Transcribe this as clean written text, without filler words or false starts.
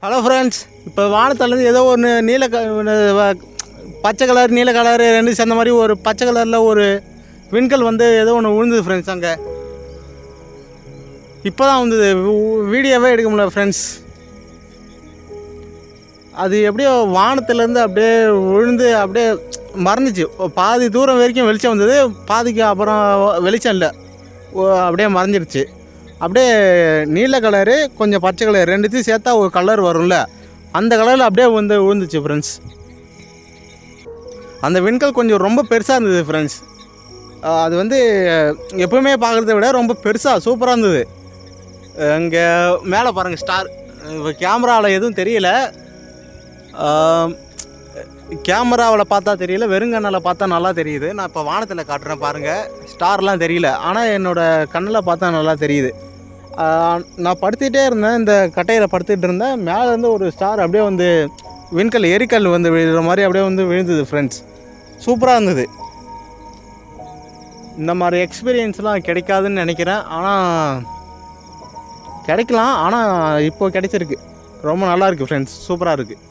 Hello friends, இப்போ வானத்துலேருந்து ஏதோ ஒன்று பச்சை கலர் நீல கலர் ரெண்டு சேர்ந்த மாதிரி ஒரு பச்சை கலரில் ஒரு விண்கல் வந்து ஏதோ ஒன்று விழுந்தது ஃப்ரெண்ட்ஸ். அங்கே இப்போ தான் வந்தது, வீடியோவே எடுக்க முடியல ஃப்ரெண்ட்ஸ். அது எப்படியோ வானத்துலேருந்து அப்படியே விழுந்து அப்படியே மறைஞ்சிச்சு. பாதி தூரம் வரைக்கும் வெளிச்சம் வந்தது, பாதிக்கு அப்புறம் வெளிச்சம் இல்லை, அப்படியே மறைஞ்சிடுச்சு. அப்படியே நீல கலரு கொஞ்சம் பச்சை கலர் ரெண்டுத்தையும் சேர்த்தா ஒரு கலர் வரும்ல, அந்த கலரில் அப்படியே வந்து விழுந்துச்சு ஃப்ரெண்ட்ஸ். அந்த விண்கல் கொஞ்சம் ரொம்ப பெருசாக இருந்தது ஃப்ரெண்ட்ஸ். அது வந்து எப்போவுமே பார்க்குறத விட ரொம்ப பெருசாக சூப்பராக இருந்தது. இங்கே மேலே பாருங்கள் ஸ்டார். இப்போ கேமராவில் எதுவும் தெரியல, கேமராவில் பார்த்தா தெரியல, வெறுங்கண்ணில் பார்த்தா நல்லா தெரியுது. நான் இப்போ வானத்தில் காட்டுறேன் பாருங்கள், ஸ்டார்லாம் தெரியல, ஆனால் என்னோடய கண்ணில் பார்த்தா நல்லா தெரியுது. நான் படுத்துக்கிட்டே இருந்தேன், இந்த கட்டையில் படுத்துக்கிட்டு இருந்தேன். மேலேருந்து ஒரு ஸ்டார் அப்படியே வந்து விண்கல் எரிக்கல் வந்து விழுகிற மாதிரி அப்படியே வந்து விழுந்தது ஃப்ரெண்ட்ஸ். சூப்பராக இருந்தது. இந்த மாதிரி எக்ஸ்பீரியன்ஸ்லாம் கிடைக்காதுன்னு நினைக்கிறேன், ஆனால் கிடைக்கலாம். ஆனால் இப்போ கிடைச்சிருக்கு, ரொம்ப நல்லா இருக்குது ஃப்ரெண்ட்ஸ், சூப்பராக இருக்குது.